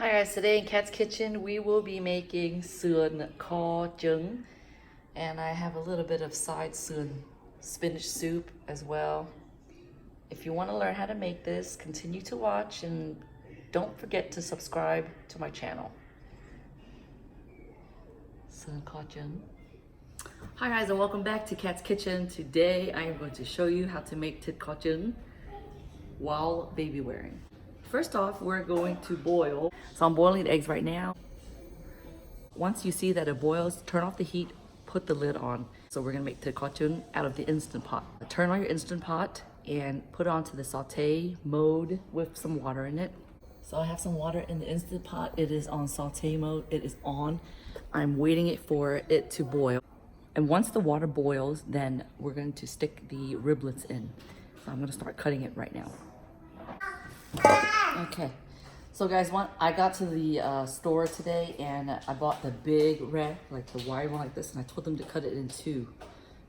Hi guys, today in Cat's Kitchen we will be making Suon Kho Trung, and I have a little bit of side suon spinach soup as well. If you want to learn how to make this, continue to watch and don't forget to subscribe to my channel. Suon Kho Trung. Hi guys, and welcome back to Cat's Kitchen. Today I am going to show you how to make Thit Kho Trung while baby wearing. First off, we're going to boil. So I'm boiling the eggs right now. Once you see that it boils, turn off the heat, put the lid on. So we're gonna make Thit Kho Trung out of the Instant Pot. Turn on your Instant Pot and put it onto the saute mode with some water in it. So I have some water in the Instant Pot. It is on saute mode, it is on. I'm waiting for it to boil. And once the water boils, then we're going to stick the riblets in. So I'm gonna start cutting it right now. Okay, so guys, I got to the store today and I bought the big red, like the wide one like this, and I told them to cut it in two.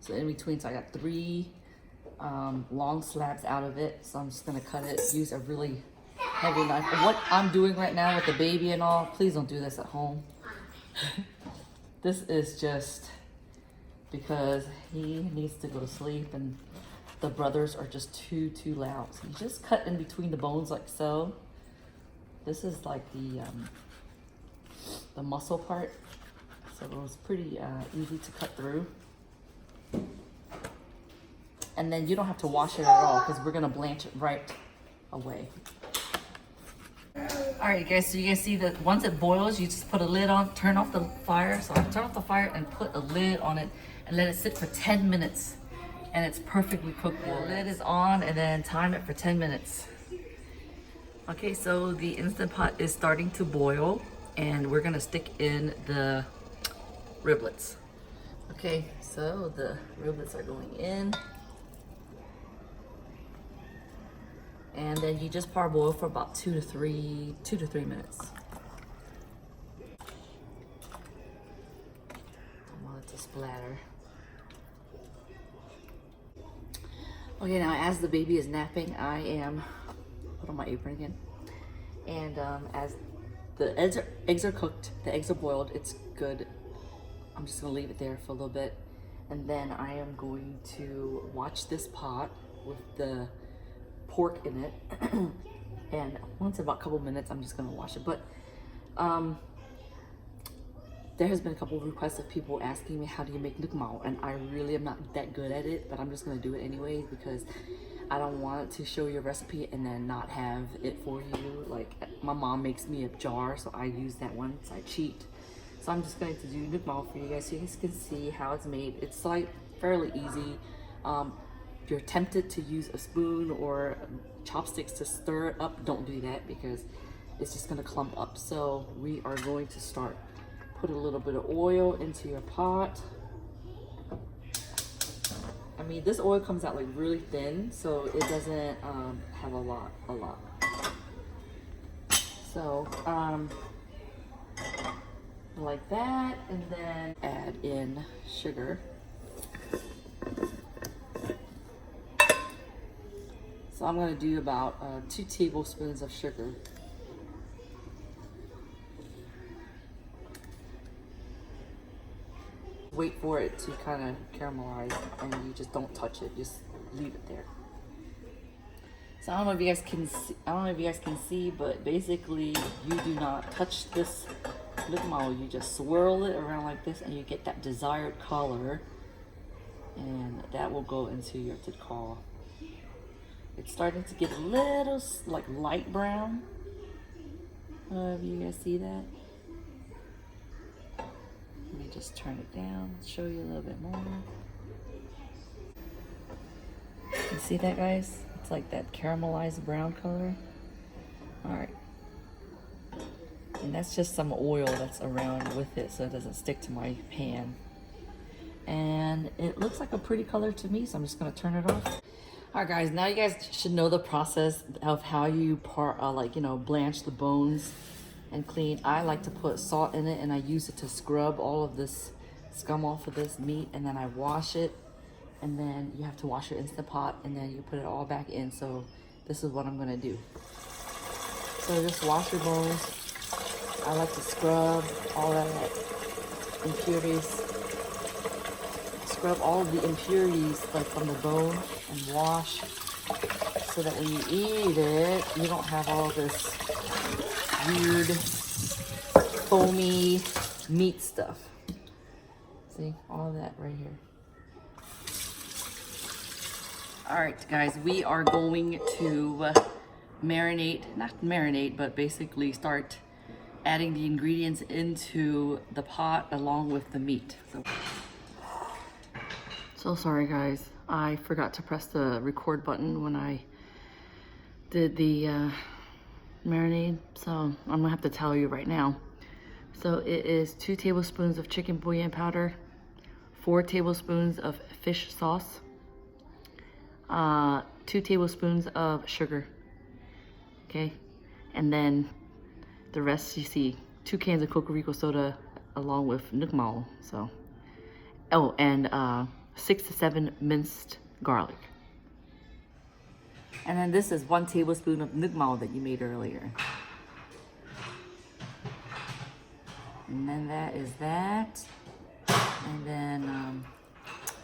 So in between, so I got three long slabs out of it. So I'm just gonna cut it, use a really heavy knife. And what I'm doing right now with the baby and all, please don't do this at home. This is just because he needs to go to sleep and the brothers are just too loud. So you just cut in between the bones like so. This is like the muscle part, so it was pretty easy to cut through. And then you don't have to wash it at all because we're gonna blanch it right away. All right, guys, so you guys see that once it boils, you just put a lid on, turn off the fire. So I turn off the fire and put a lid on it and let it sit for 10 minutes. And it's perfectly cooked. The lid is on and then time it for 10 minutes. Okay, so the Instant Pot is starting to boil and we're gonna stick in the riblets. Okay, so the riblets are going in. And then you just parboil for about 2 to 3 minutes. I want it to splatter. Okay, now as the baby is napping, I am, put on my apron again. And as the eggs are cooked, the eggs are boiled, it's good. I'm just gonna leave it there for a little bit. And then I am going to watch this pot with the pork in it. And once in about a couple minutes, I'm just gonna wash it. But there has been a couple of requests of people asking me, how do you make nước màu? And I really am not that good at it, but I'm just gonna do it anyway because I don't want to show you a recipe and then not have it for you. Like my mom makes me a jar, so I use that one, so I cheat. So I'm just going to do nước màu for you guys so you guys can see how it's made. It's like fairly easy. If you're tempted to use a spoon or chopsticks to stir it up, don't do that because it's just gonna clump up. So we are going to start. Put a little bit of oil into your pot. I mean, this oil comes out like really thin, so it doesn't have a lot. So like that, and then add in sugar. So I'm gonna do about 2 tablespoons of sugar. Wait for it to kind of caramelize and you just don't touch it, just leave it there. So I don't know if you guys can see, but basically you do not touch this nước màu. You just swirl it around like this and you get that desired color, and that will go into your thit kho. It's starting to get a little like light brown. If you guys see that. Let me just turn it down, show you a little bit more. You see that, guys? It's like that caramelized brown color. All right. And that's just some oil that's around with it so it doesn't stick to my pan. And it looks like a pretty color to me, so I'm just gonna turn it off. All right, guys, now you guys should know the process of how you blanch the bones and clean. I like to put salt in it and I use it to scrub all of this scum off of this meat, and then I wash it, and then you have to wash your Instant Pot and then you put it all back in. So this is what I'm gonna do. So just wash your bones, I like to scrub all that impurities. Scrub all of the impurities like from the bone and wash so that when you eat it, you don't have all this weird foamy meat stuff. See, all of that right here. All right, guys, we are going to not marinate, but basically start adding the ingredients into the pot along with the meat. So sorry, guys. I forgot to press the record button when I did the marinade, so I'm gonna have to tell you right now. So it is 2 tablespoons of chicken bouillon powder, 4 tablespoons of fish sauce, 2 tablespoons of sugar, okay? And then the rest you see, 2 cans of Rico soda along with nước màu, so. Oh, and 6 to 7 minced garlic. And then this is 1 tablespoon of nước màu that you made earlier. And then that is that. And then,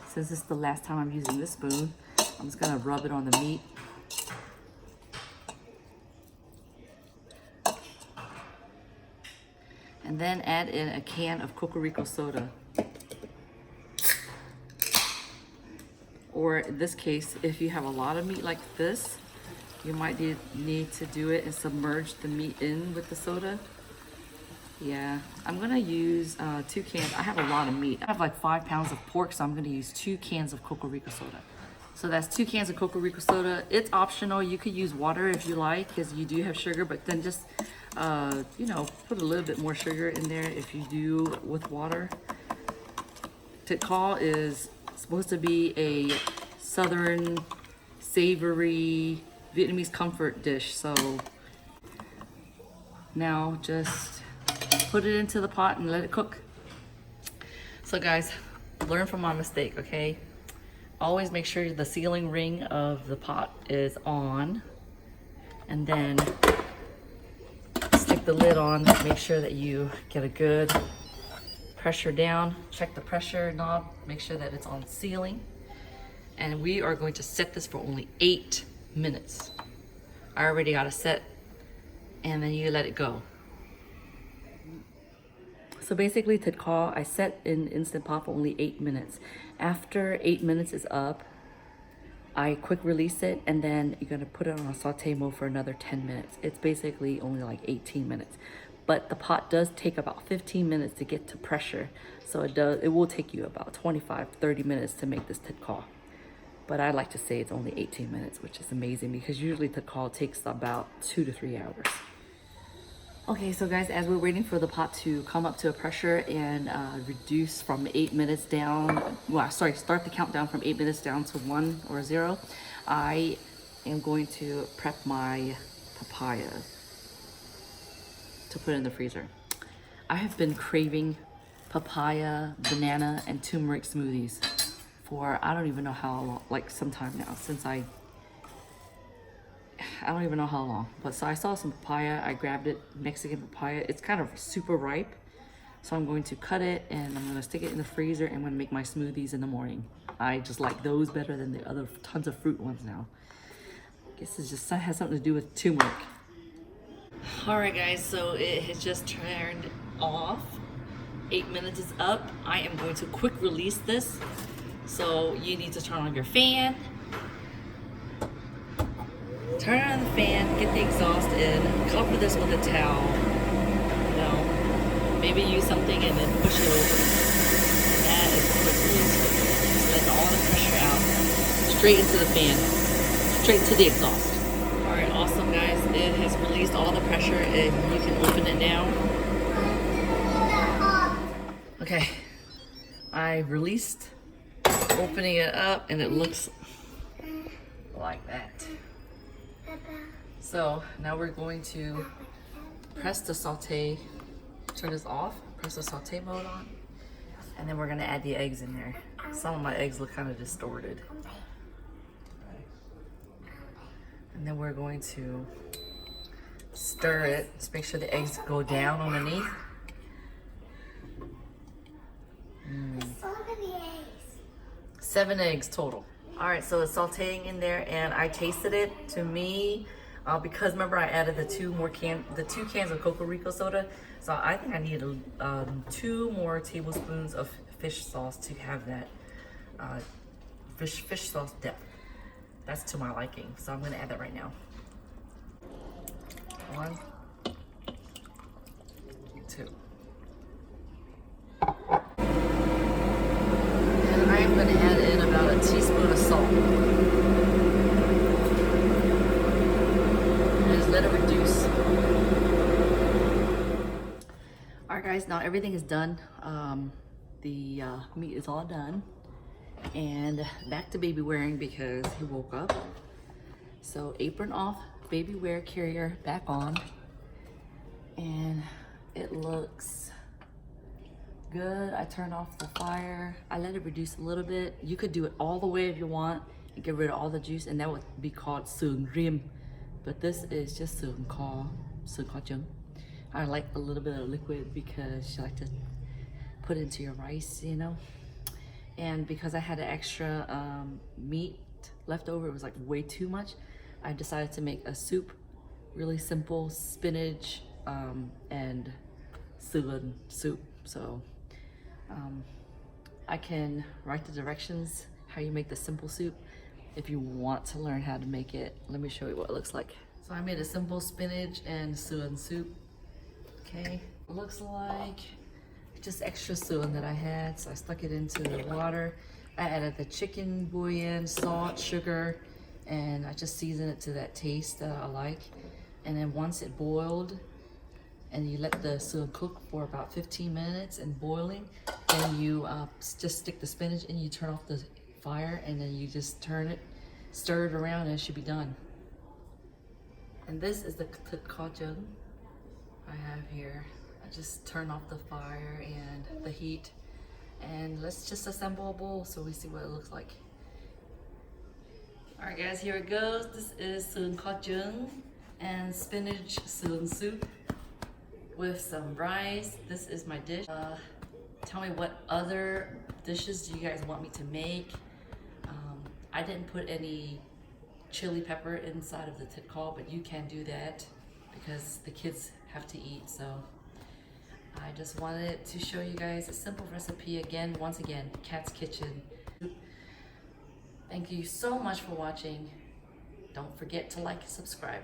since this is the last time I'm using this spoon, I'm just gonna rub it on the meat. And then add in a can of Rico soda. Or in this case, if you have a lot of meat like this, you might need to do it and submerge the meat in with the soda. Yeah, I'm gonna use 2 cans. I have a lot of meat. I have like 5 pounds of pork, so I'm gonna use 2 cans of Rico soda. So that's 2 cans of Rico soda. It's optional. You could use water if you like, because you do have sugar, but then just, you know, put a little bit more sugar in there if you do with water. Thit kho is supposed to be a southern, savory, Vietnamese comfort dish. So now just put it into the pot and let it cook. So guys, learn from my mistake, okay? Always make sure the sealing ring of the pot is on, and then stick the lid on. Make sure that you get a good pressure down. Check the pressure knob, make sure that it's on sealing. And we are going to set this for only 8 minutes. I already got it set, and then you let it go. So basically, Thit kho, I set in Instant Pot for only 8 minutes. After 8 minutes is up, I quick release it, and then you're gonna put it on a saute mode for another 10 minutes. It's basically only like 18 minutes. But the pot does take about 15 minutes to get to pressure. So it will take you about 25-30 minutes to make this Thit kho. But I like to say it's only 18 minutes, which is amazing because usually Thit kho takes about 2 to 3 hours. Okay, so guys, as we're waiting for the pot to come up to a pressure and reduce from 8 minutes down, start the countdown from 8 minutes down to 1 or 0, I am going to prep my papaya to put in the freezer. I have been craving papaya, banana, and turmeric smoothies for I don't even know how long, like some time now, since I don't even know how long. But so I saw some papaya, I grabbed it, Mexican papaya. It's kind of super ripe. So I'm going to cut it and I'm gonna stick it in the freezer and I'm gonna make my smoothies in the morning. I just like those better than the other tons of fruit ones now. I guess it just has something to do with turmeric. All right guys, so it has just turned off. 8 minutes is up. I am going to quick release this. So you need to turn on your fan. Turn on the fan, get the exhaust in, cover this with a towel, you know, maybe use something and then push it over. And that is a quick release. Just let all the pressure out, straight into the fan, straight to the exhaust. All right, awesome guys, it has released all the pressure and you can open it now. Okay, I released, opening it up and it looks like that. So now we're going to press the saute, turn this off, press the saute mode on, and then we're gonna add the eggs in there. Some of my eggs look kind of distorted. And then we're going to stir it. Just make sure the eggs go down underneath. So many eggs. 7 eggs total. All right, so it's sauteing in there, and I tasted it. To me, because remember I added the two cans of coco Rico soda, so I think I needed 2 more tablespoons of fish sauce to have that fish sauce depth. That's to my liking, so I'm gonna add that right now. 1, 2. And I'm gonna add in about a teaspoon of salt. And just let it reduce. Alright guys, now everything is done. The meat is all done. And back to baby wearing because he woke up. So apron off, baby wear carrier back on. And it looks good. I turned off the fire. I let it reduce a little bit. You could do it all the way if you want and get rid of all the juice, and that would be called Suon Rim. But this is just Suon Kho Trung. I like a little bit of liquid because you like to put it into your rice, you know. And because I had an extra meat left over, it was like way too much. I decided to make a soup, really simple spinach and suon soup. So I can write the directions how you make the simple soup if you want to learn how to make it. Let me show you what it looks like. So I made a simple spinach and suon soup. Okay, looks like just extra suon that I had, so I stuck it into the water. I added the chicken bouillon, salt, sugar, and I just seasoned it to that taste that I like. And then once it boiled, and you let the suon cook for about 15 minutes and boiling, then you just stick the spinach and you turn off the fire, and then you just turn it, stir it around, and it should be done. And this is the Thit Kho Trung I have here. I just turn off the fire and the heat, and let's just assemble a bowl so we see what it looks like. All right guys, here it goes. This is Suon Kho Trung and spinach suon soup with some rice. This is my dish. Tell me what other dishes do you guys want me to make. I didn't put any chili pepper inside of the Thit Kho, but you can do that because the kids have to eat. So I just wanted to show you guys a simple recipe again. Once again, Cat's Kitchen. Thank you so much for watching. Don't forget to like and subscribe.